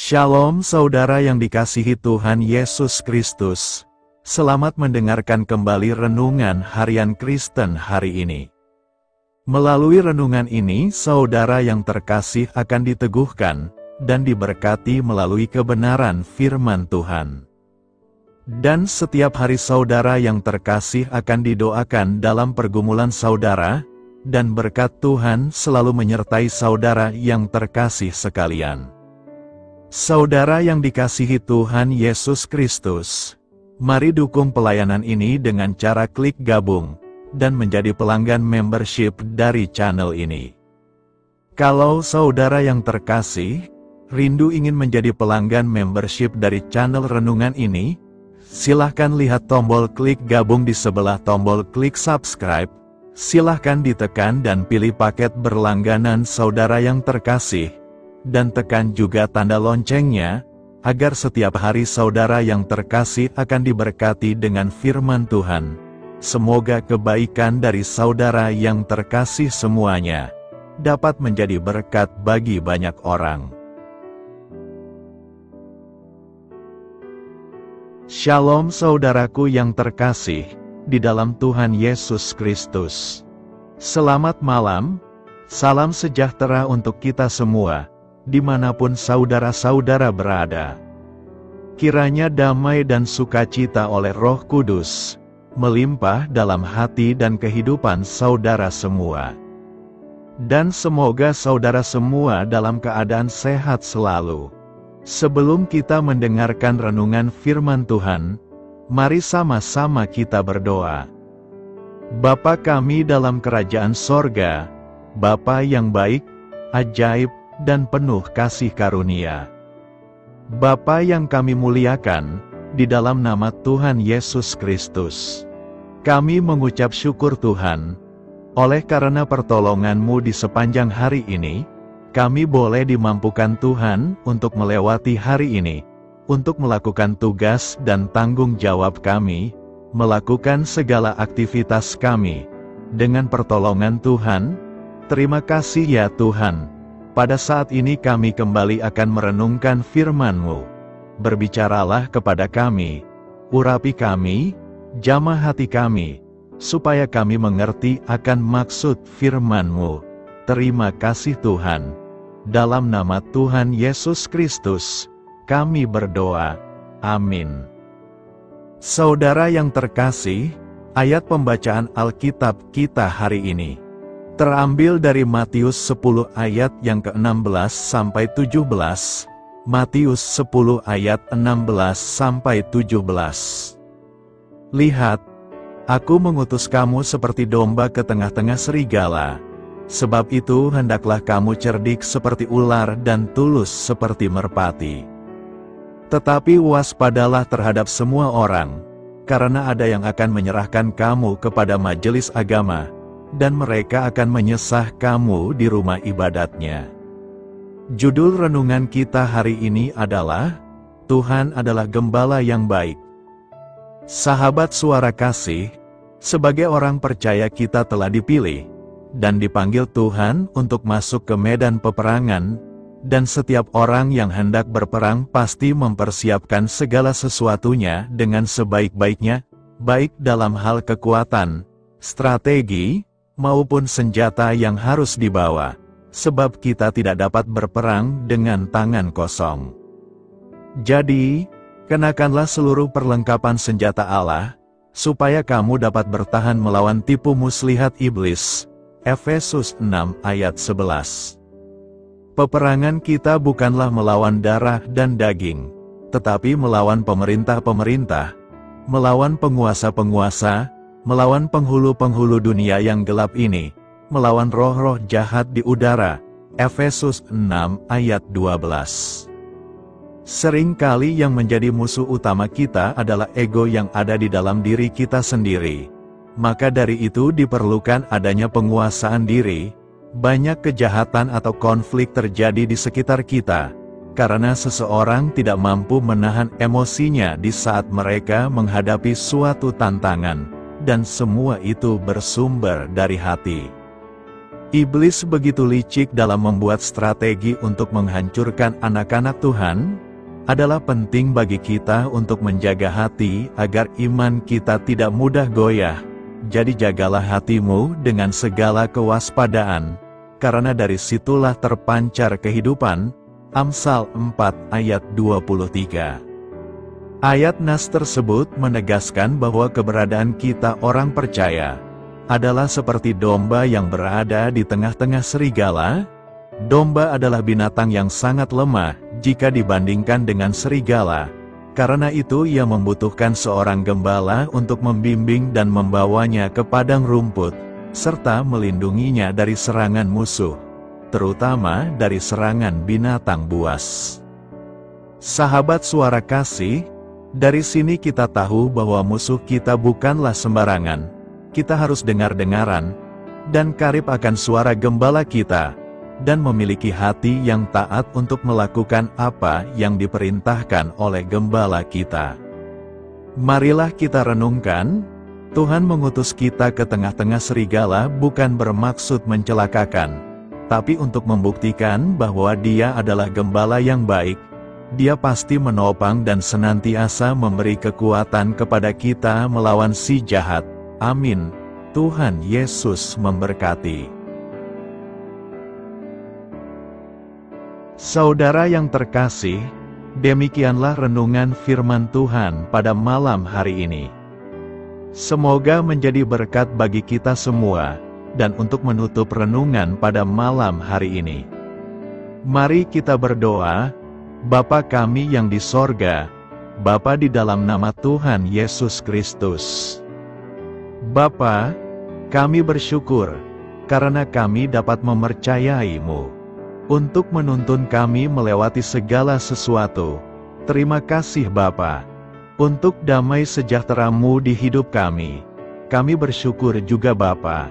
Shalom saudara yang dikasihi Tuhan Yesus Kristus. Selamat mendengarkan kembali renungan harian Kristen hari ini. Melalui renungan ini, saudara yang terkasih akan diteguhkan dan diberkati melalui kebenaran firman Tuhan. Dan setiap hari saudara yang terkasih akan didoakan dalam pergumulan saudara, dan berkat Tuhan selalu menyertai saudara yang terkasih sekalian. Saudara yang dikasihi Tuhan Yesus Kristus, mari dukung pelayanan ini dengan cara klik gabung, dan menjadi pelanggan membership dari channel ini. Kalau saudara yang terkasih, rindu ingin menjadi pelanggan membership dari channel renungan ini, silahkan lihat tombol klik gabung di sebelah tombol klik subscribe, silahkan ditekan dan pilih paket berlangganan saudara yang terkasih, dan tekan juga tanda loncengnya, agar setiap hari saudara yang terkasih akan diberkati dengan firman Tuhan. Semoga kebaikan dari saudara yang terkasih semuanya dapat menjadi berkat bagi banyak orang. Shalom saudaraku yang terkasih di dalam Tuhan Yesus Kristus. Selamat malam, salam sejahtera untuk kita semua, dimanapun saudara-saudara berada. Kiranya damai dan sukacita oleh Roh Kudus melimpah dalam hati dan kehidupan saudara semua. Dan semoga saudara semua dalam keadaan sehat selalu. Sebelum kita mendengarkan renungan firman Tuhan, mari sama-sama kita berdoa. Bapa kami dalam kerajaan sorga, Bapa yang baik, ajaib, dan penuh kasih karunia. Bapa yang kami muliakan, di dalam nama Tuhan Yesus Kristus, kami mengucap syukur Tuhan, oleh karena pertolongan-Mu di sepanjang hari ini, kami boleh dimampukan Tuhan untuk melewati hari ini, untuk melakukan tugas dan tanggung jawab kami, melakukan segala aktivitas kami. Dengan pertolongan Tuhan, terima kasih ya Tuhan. Pada saat ini kami kembali akan merenungkan firman-Mu. Berbicaralah kepada kami, urapi kami, jamah hati kami, supaya kami mengerti akan maksud firman-Mu. Terima kasih Tuhan. Dalam nama Tuhan Yesus Kristus, kami berdoa. Amin. Saudara yang terkasih, ayat pembacaan Alkitab kita hari ini terambil dari Matius 10 ayat yang ke-16 sampai 17. Matius 10 ayat 16 sampai 17. Lihat, aku mengutus kamu seperti domba ke tengah-tengah serigala. Sebab itu hendaklah kamu cerdik seperti ular dan tulus seperti merpati. Tetapi waspadalah terhadap semua orang, karena ada yang akan menyerahkan kamu kepada majelis agama, dan mereka akan menyesah kamu di rumah ibadatnya. Judul renungan kita hari ini adalah, Tuhan adalah Gembala yang baik. Sahabat suara kasih, sebagai orang percaya kita telah dipilih, dan dipanggil Tuhan untuk masuk ke medan peperangan, dan setiap orang yang hendak berperang pasti mempersiapkan segala sesuatunya dengan sebaik-baiknya, baik dalam hal kekuatan, strategi, maupun senjata yang harus dibawa, sebab kita tidak dapat berperang dengan tangan kosong. Jadi, kenakanlah seluruh perlengkapan senjata Allah, supaya kamu dapat bertahan melawan tipu muslihat iblis. Efesus 6 ayat 11. Peperangan kita bukanlah melawan darah dan daging, tetapi melawan pemerintah-pemerintah, melawan penguasa-penguasa, melawan penghulu-penghulu dunia yang gelap ini, melawan roh-roh jahat di udara. Efesus 6 ayat 12. Seringkali yang menjadi musuh utama kita adalah ego yang ada di dalam diri kita sendiri. Maka dari itu diperlukan adanya penguasaan diri. Banyak kejahatan atau konflik terjadi di sekitar kita, karena seseorang tidak mampu menahan emosinya di saat mereka menghadapi suatu tantangan. Dan semua itu bersumber dari hati. Iblis begitu licik dalam membuat strategi untuk menghancurkan anak-anak Tuhan. Adalah penting bagi kita untuk menjaga hati agar iman kita tidak mudah goyah. Jadi jagalah hatimu dengan segala kewaspadaan, karena dari situlah terpancar kehidupan. Amsal 4 ayat 23. Ayat nas tersebut menegaskan bahwa keberadaan kita orang percaya adalah seperti domba yang berada di tengah-tengah serigala. Domba adalah binatang yang sangat lemah jika dibandingkan dengan serigala. Karena itu ia membutuhkan seorang gembala untuk membimbing dan membawanya ke padang rumput, serta melindunginya dari serangan musuh, terutama dari serangan binatang buas. Sahabat Suara Kasih, dari sini kita tahu bahwa musuh kita bukanlah sembarangan. Kita harus dengar-dengaran dan karib akan suara gembala kita, dan memiliki hati yang taat untuk melakukan apa yang diperintahkan oleh gembala kita. Marilah kita renungkan, Tuhan mengutus kita ke tengah-tengah serigala bukan bermaksud mencelakakan, tapi untuk membuktikan bahwa Dia adalah gembala yang baik. Dia pasti menopang dan senantiasa memberi kekuatan kepada kita melawan si jahat. Amin. Tuhan Yesus memberkati. Saudara yang terkasih, demikianlah renungan firman Tuhan pada malam hari ini. Semoga menjadi berkat bagi kita semua, dan untuk menutup renungan pada malam hari ini, mari kita berdoa. Bapa kami yang di sorga, Bapa di dalam nama Tuhan Yesus Kristus. Bapa, kami bersyukur, karena kami dapat mempercayai-Mu untuk menuntun kami melewati segala sesuatu. Terima kasih Bapa, untuk damai sejahtera-Mu di hidup kami. Kami bersyukur juga Bapa,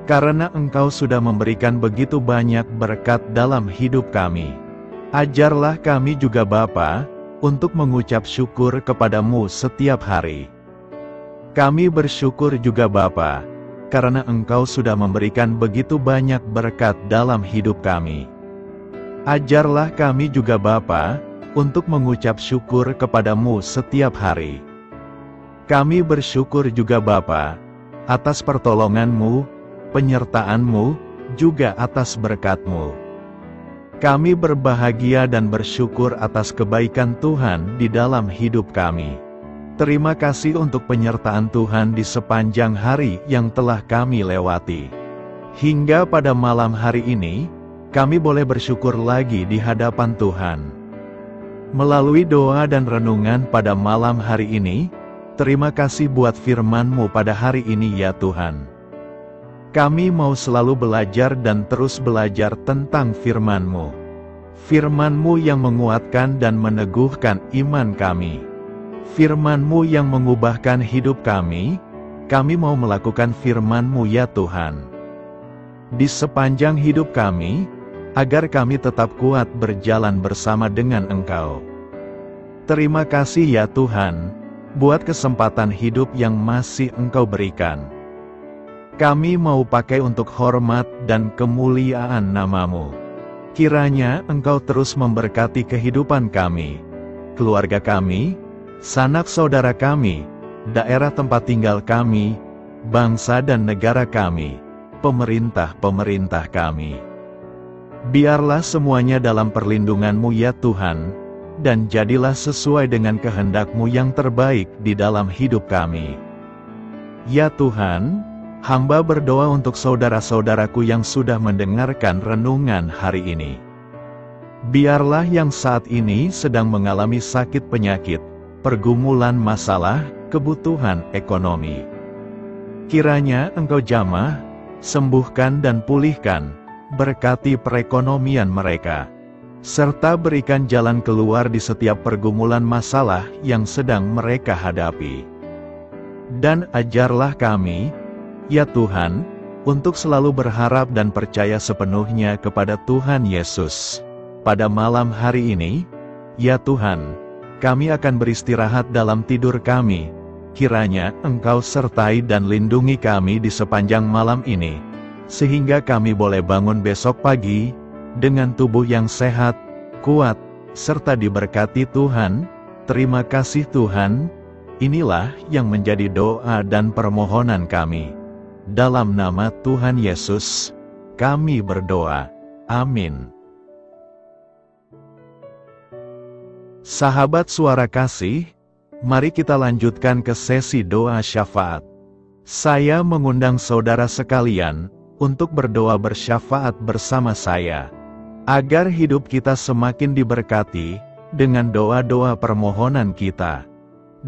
karena Engkau sudah memberikan begitu banyak berkat dalam hidup kami. Ajarlah kami juga Bapa, untuk mengucap syukur kepada-Mu setiap hari. Kami bersyukur juga Bapa, karena Engkau sudah memberikan begitu banyak berkat dalam hidup kami. Ajarlah kami juga Bapa, untuk mengucap syukur kepada-Mu setiap hari. Kami bersyukur juga Bapa, atas pertolongan-Mu, penyertaan-Mu, juga atas berkat-Mu. Kami berbahagia dan bersyukur atas kebaikan Tuhan di dalam hidup kami. Terima kasih untuk penyertaan Tuhan di sepanjang hari yang telah kami lewati. Hingga pada malam hari ini, kami boleh bersyukur lagi di hadapan Tuhan. Melalui doa dan renungan pada malam hari ini, terima kasih buat firman-Mu pada hari ini ya Tuhan. Kami mau selalu belajar dan terus belajar tentang firman-Mu. Firman-Mu yang menguatkan dan meneguhkan iman kami. Firman-Mu yang mengubahkan hidup kami mau melakukan firman-Mu ya Tuhan. Di sepanjang hidup kami, agar kami tetap kuat berjalan bersama dengan Engkau. Terima kasih ya Tuhan, buat kesempatan hidup yang masih Engkau berikan. Kami mau pakai untuk hormat dan kemuliaan nama-Mu. Kiranya Engkau terus memberkati kehidupan kami, keluarga kami, sanak saudara kami, daerah tempat tinggal kami, bangsa dan negara kami, pemerintah-pemerintah kami. Biarlah semuanya dalam perlindungan-Mu ya Tuhan, dan jadilah sesuai dengan kehendak-Mu yang terbaik di dalam hidup kami. Ya Tuhan, hamba berdoa untuk saudara-saudaraku yang sudah mendengarkan renungan hari ini. Biarlah yang saat ini sedang mengalami sakit penyakit, pergumulan masalah, kebutuhan ekonomi. Kiranya Engkau jamah, sembuhkan dan pulihkan, berkati perekonomian mereka, serta berikan jalan keluar di setiap pergumulan masalah yang sedang mereka hadapi. Dan ajarlah kami, ya Tuhan, untuk selalu berharap dan percaya sepenuhnya kepada Tuhan Yesus. Pada malam hari ini, ya Tuhan, kami akan beristirahat dalam tidur kami. Kiranya Engkau sertai dan lindungi kami di sepanjang malam ini, sehingga kami boleh bangun besok pagi, dengan tubuh yang sehat, kuat, serta diberkati Tuhan. Terima kasih Tuhan. Inilah yang menjadi doa dan permohonan kami. Dalam nama Tuhan Yesus, kami berdoa. Amin. Sahabat Suara Kasih, mari kita lanjutkan ke sesi doa syafaat. Saya mengundang saudara sekalian untuk berdoa bersyafaat bersama saya, agar hidup kita semakin diberkati dengan doa-doa permohonan kita,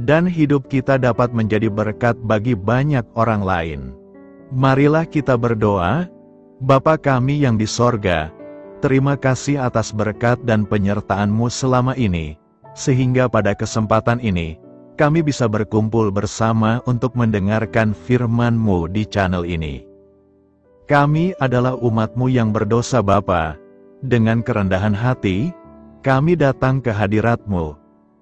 dan hidup kita dapat menjadi berkat bagi banyak orang lain. Marilah kita berdoa. Bapa kami yang di sorga, terima kasih atas berkat dan penyertaan-Mu selama ini, sehingga pada kesempatan ini, kami bisa berkumpul bersama untuk mendengarkan firman-Mu di channel ini. Kami adalah umat-Mu yang berdosa Bapa. Dengan kerendahan hati, kami datang ke hadirat-Mu,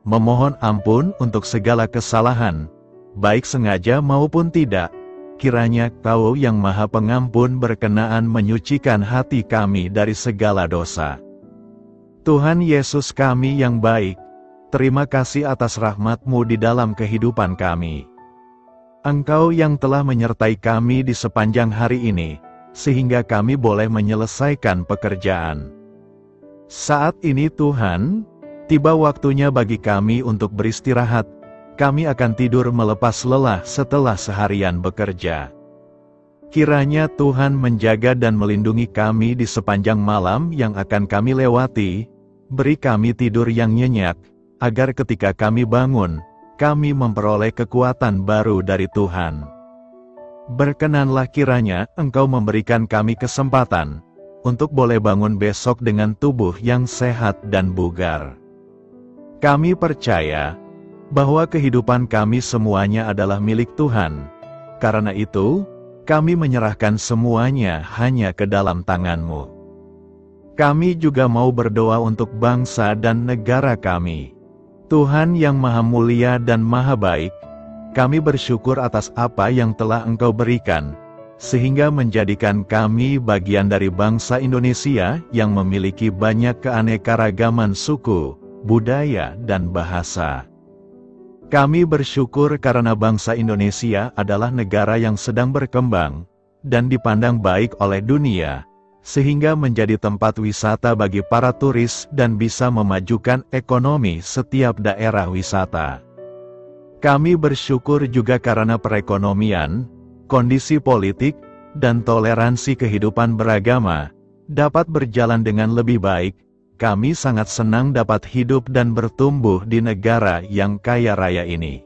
memohon ampun untuk segala kesalahan, baik sengaja maupun tidak. Kiranya Kau yang Maha Pengampun berkenaan menyucikan hati kami dari segala dosa. Tuhan Yesus kami yang baik, terima kasih atas rahmat-Mu di dalam kehidupan kami. Engkau yang telah menyertai kami di sepanjang hari ini, sehingga kami boleh menyelesaikan pekerjaan. Saat ini Tuhan, tiba waktunya bagi kami untuk beristirahat. Kami akan tidur melepas lelah setelah seharian bekerja. Kiranya Tuhan menjaga dan melindungi kami di sepanjang malam yang akan kami lewati. Beri kami tidur yang nyenyak, agar ketika kami bangun, kami memperoleh kekuatan baru dari Tuhan. Berkenanlah kiranya Engkau memberikan kami kesempatan untuk boleh bangun besok dengan tubuh yang sehat dan bugar. Kami percaya bahwa kehidupan kami semuanya adalah milik Tuhan. Karena itu, kami menyerahkan semuanya hanya ke dalam tangan-Mu. Kami juga mau berdoa untuk bangsa dan negara kami. Tuhan yang Maha Mulia dan Maha Baik, kami bersyukur atas apa yang telah Engkau berikan, sehingga menjadikan kami bagian dari bangsa Indonesia yang memiliki banyak keanekaragaman suku, budaya, dan bahasa. Kami bersyukur karena bangsa Indonesia adalah negara yang sedang berkembang, dan dipandang baik oleh dunia, sehingga menjadi tempat wisata bagi para turis dan bisa memajukan ekonomi setiap daerah wisata. Kami bersyukur juga karena perekonomian, kondisi politik, dan toleransi kehidupan beragama dapat berjalan dengan lebih baik. Kami sangat senang dapat hidup dan bertumbuh di negara yang kaya raya ini.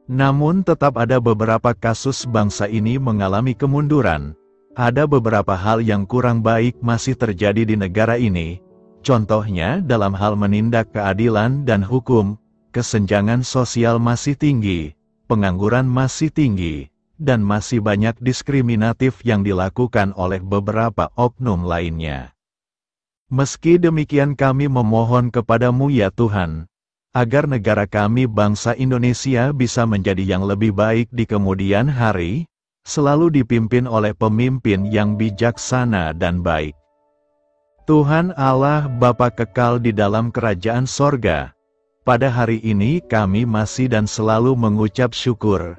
Namun tetap ada beberapa kasus bangsa ini mengalami kemunduran. Ada beberapa hal yang kurang baik masih terjadi di negara ini. Contohnya dalam hal menindak keadilan dan hukum, kesenjangan sosial masih tinggi, pengangguran masih tinggi, dan masih banyak diskriminatif yang dilakukan oleh beberapa oknum lainnya. Meski demikian kami memohon kepada-Mu ya Tuhan, agar negara kami bangsa Indonesia bisa menjadi yang lebih baik di kemudian hari, selalu dipimpin oleh pemimpin yang bijaksana dan baik. Tuhan Allah Bapa kekal di dalam kerajaan sorga, pada hari ini kami masih dan selalu mengucap syukur.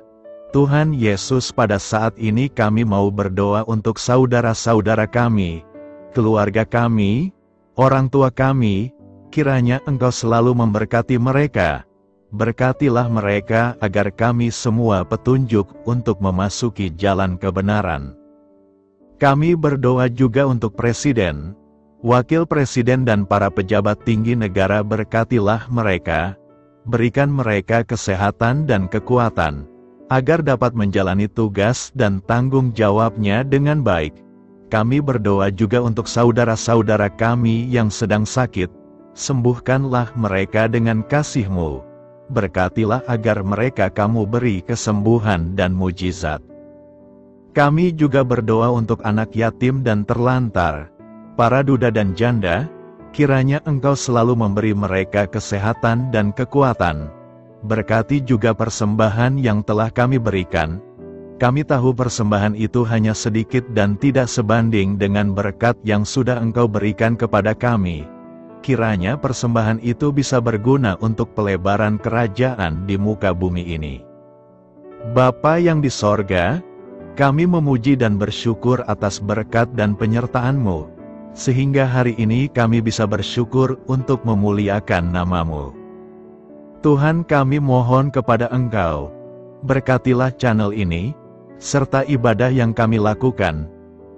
Tuhan Yesus, pada saat ini kami mau berdoa untuk saudara-saudara kami, keluarga kami, orang tua kami. Kiranya Engkau selalu memberkati mereka. Berkatilah mereka agar kami semua petunjuk untuk memasuki jalan kebenaran. Kami berdoa juga untuk Presiden, Wakil Presiden dan para pejabat tinggi negara. Berkatilah mereka, berikan mereka kesehatan dan kekuatan, agar dapat menjalani tugas dan tanggung jawabnya dengan baik. Kami berdoa juga untuk saudara-saudara kami yang sedang sakit. Sembuhkanlah mereka dengan kasih-Mu. Berkatilah agar mereka Kamu beri kesembuhan dan mujizat. Kami juga berdoa untuk anak yatim dan terlantar, para duda dan janda. Kiranya Engkau selalu memberi mereka kesehatan dan kekuatan. Berkati juga persembahan yang telah kami berikan. Kami tahu persembahan itu hanya sedikit dan tidak sebanding dengan berkat yang sudah Engkau berikan kepada kami. Kiranya persembahan itu bisa berguna untuk pelebaran kerajaan di muka bumi ini. Bapa yang di sorga, kami memuji dan bersyukur atas berkat dan penyertaan-Mu, sehingga hari ini kami bisa bersyukur untuk memuliakan nama-Mu. Tuhan, kami mohon kepada Engkau, berkatilah channel ini, serta ibadah yang kami lakukan.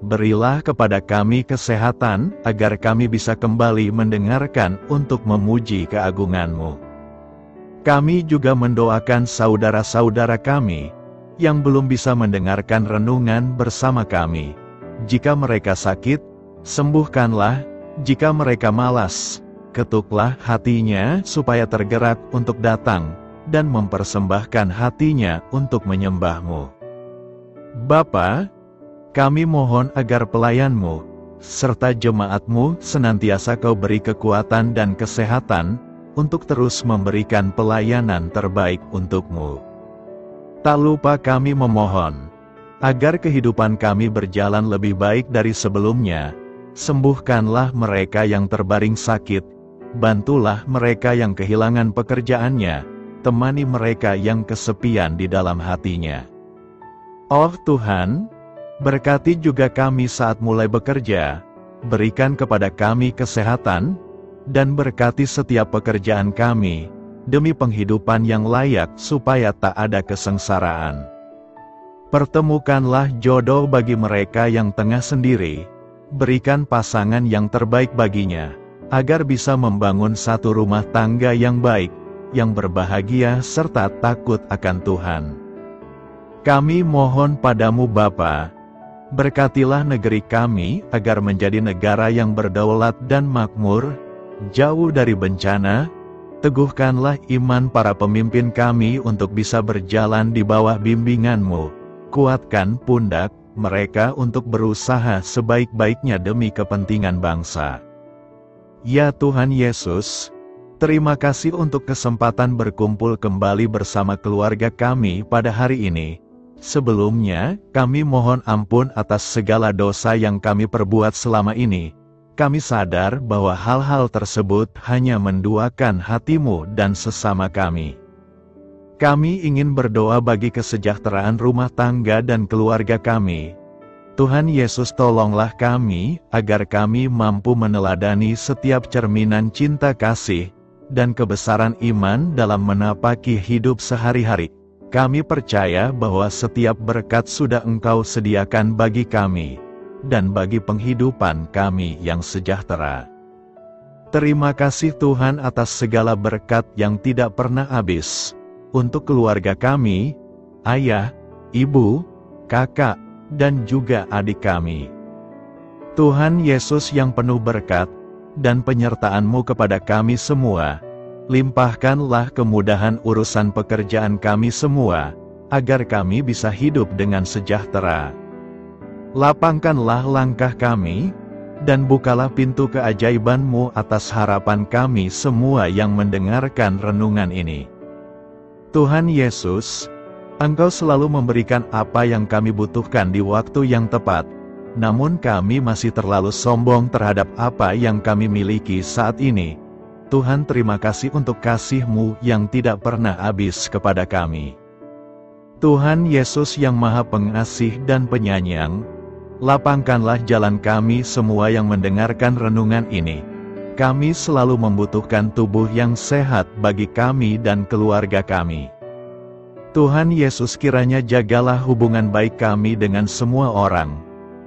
Berilah kepada kami kesehatan, agar kami bisa kembali mendengarkan untuk memuji keagungan-Mu. Kami juga mendoakan saudara-saudara kami, yang belum bisa mendengarkan renungan bersama kami. Jika mereka sakit, sembuhkanlah. Jika mereka malas, ketuklah hatinya supaya tergerak untuk datang, dan mempersembahkan hatinya untuk menyembah-Mu. Bapa, kami mohon agar pelayan-Mu, serta jemaat-Mu senantiasa Kau beri kekuatan dan kesehatan, untuk terus memberikan pelayanan terbaik untuk-Mu. Tak lupa kami memohon, agar kehidupan kami berjalan lebih baik dari sebelumnya. Sembuhkanlah mereka yang terbaring sakit, bantulah mereka yang kehilangan pekerjaannya, temani mereka yang kesepian di dalam hatinya. Oh Tuhan, berkati juga kami saat mulai bekerja, berikan kepada kami kesehatan, dan berkati setiap pekerjaan kami, demi penghidupan yang layak supaya tak ada kesengsaraan. Pertemukanlah jodoh bagi mereka yang tengah sendiri, berikan pasangan yang terbaik baginya, agar bisa membangun satu rumah tangga yang baik, yang berbahagia serta takut akan Tuhan. Kami mohon padamu Bapa, berkatilah negeri kami agar menjadi negara yang berdaulat dan makmur, jauh dari bencana. Teguhkanlah iman para pemimpin kami untuk bisa berjalan di bawah bimbingan-Mu. Kuatkan pundak mereka untuk berusaha sebaik-baiknya demi kepentingan bangsa. Ya Tuhan Yesus, terima kasih untuk kesempatan berkumpul kembali bersama keluarga kami pada hari ini. Sebelumnya, kami mohon ampun atas segala dosa yang kami perbuat selama ini. Kami sadar bahwa hal-hal tersebut hanya menduakan hati-Mu dan sesama kami. Kami ingin berdoa bagi kesejahteraan rumah tangga dan keluarga kami. Tuhan Yesus, tolonglah kami, agar kami mampu meneladani setiap cerminan cinta kasih, dan kebesaran iman dalam menapaki hidup sehari-hari. Kami percaya bahwa setiap berkat sudah Engkau sediakan bagi kami, dan bagi penghidupan kami yang sejahtera. Terima kasih Tuhan atas segala berkat yang tidak pernah habis, untuk keluarga kami, ayah, ibu, kakak, dan juga adik kami. Tuhan Yesus yang penuh berkat, dan penyertaan-Mu kepada kami semua, limpahkanlah kemudahan urusan pekerjaan kami semua, agar kami bisa hidup dengan sejahtera. Lapangkanlah langkah kami, dan bukalah pintu keajaiban-Mu atas harapan kami semua yang mendengarkan renungan ini. Tuhan Yesus, Engkau selalu memberikan apa yang kami butuhkan di waktu yang tepat, namun kami masih terlalu sombong terhadap apa yang kami miliki saat ini. Tuhan, terima kasih untuk kasih-Mu yang tidak pernah habis kepada kami. Tuhan Yesus yang Maha Pengasih dan Penyayang, lapangkanlah jalan kami semua yang mendengarkan renungan ini. Kami selalu membutuhkan tubuh yang sehat bagi kami dan keluarga kami. Tuhan Yesus, kiranya jagalah hubungan baik kami dengan semua orang,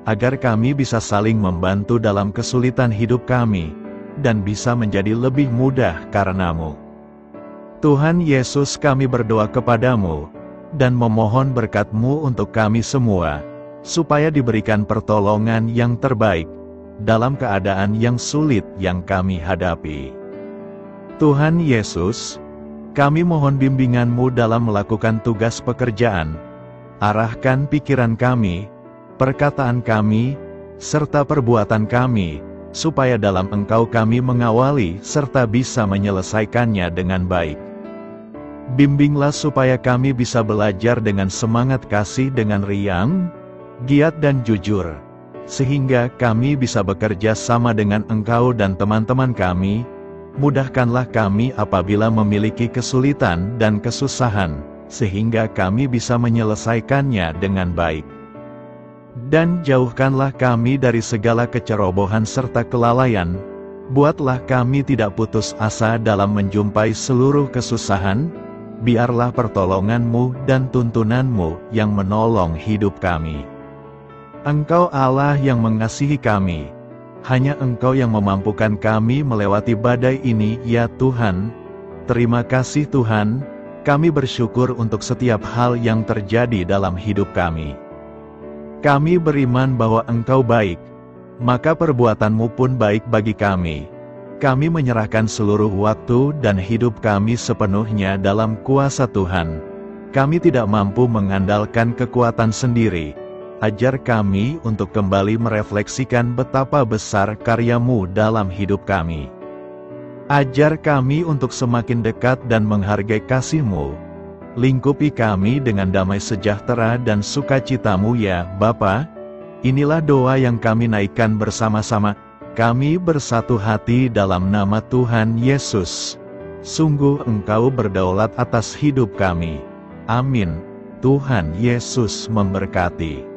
agar kami bisa saling membantu dalam kesulitan hidup kami, dan bisa menjadi lebih mudah karena-Mu. Tuhan Yesus, kami berdoa kepada-Mu, dan memohon berkat-Mu untuk kami semua, supaya diberikan pertolongan yang terbaik, dalam keadaan yang sulit yang kami hadapi. Tuhan Yesus, kami mohon bimbingan-Mu dalam melakukan tugas pekerjaan. Arahkan pikiran kami, perkataan kami, serta perbuatan kami, supaya dalam Engkau kami mengawali serta bisa menyelesaikannya dengan baik. Bimbinglah supaya kami bisa belajar dengan semangat kasih dengan riang, giat dan jujur, sehingga kami bisa bekerja sama dengan Engkau dan teman-teman kami. Mudahkanlah kami apabila memiliki kesulitan dan kesusahan, sehingga kami bisa menyelesaikannya dengan baik. Dan jauhkanlah kami dari segala kecerobohan serta kelalaian. Buatlah kami tidak putus asa dalam menjumpai seluruh kesusahan. Biarlah pertolongan-Mu dan tuntunan-Mu yang menolong hidup kami. Engkau Allah yang mengasihi kami. Hanya Engkau yang memampukan kami melewati badai ini, ya Tuhan. Terima kasih Tuhan, kami bersyukur untuk setiap hal yang terjadi dalam hidup kami. Kami beriman bahwa Engkau baik, maka perbuatan-Mu pun baik bagi kami. Kami menyerahkan seluruh waktu dan hidup kami sepenuhnya dalam kuasa Tuhan. Kami tidak mampu mengandalkan kekuatan sendiri. Ajar kami untuk kembali merefleksikan betapa besar karya-Mu dalam hidup kami. Ajar kami untuk semakin dekat dan menghargai kasih-Mu. Lingkupi kami dengan damai sejahtera dan sukacita-Mu ya Bapa. Inilah doa yang kami naikkan bersama-sama. Kami bersatu hati dalam nama Tuhan Yesus. Sungguh Engkau berdaulat atas hidup kami. Amin. Tuhan Yesus memberkati.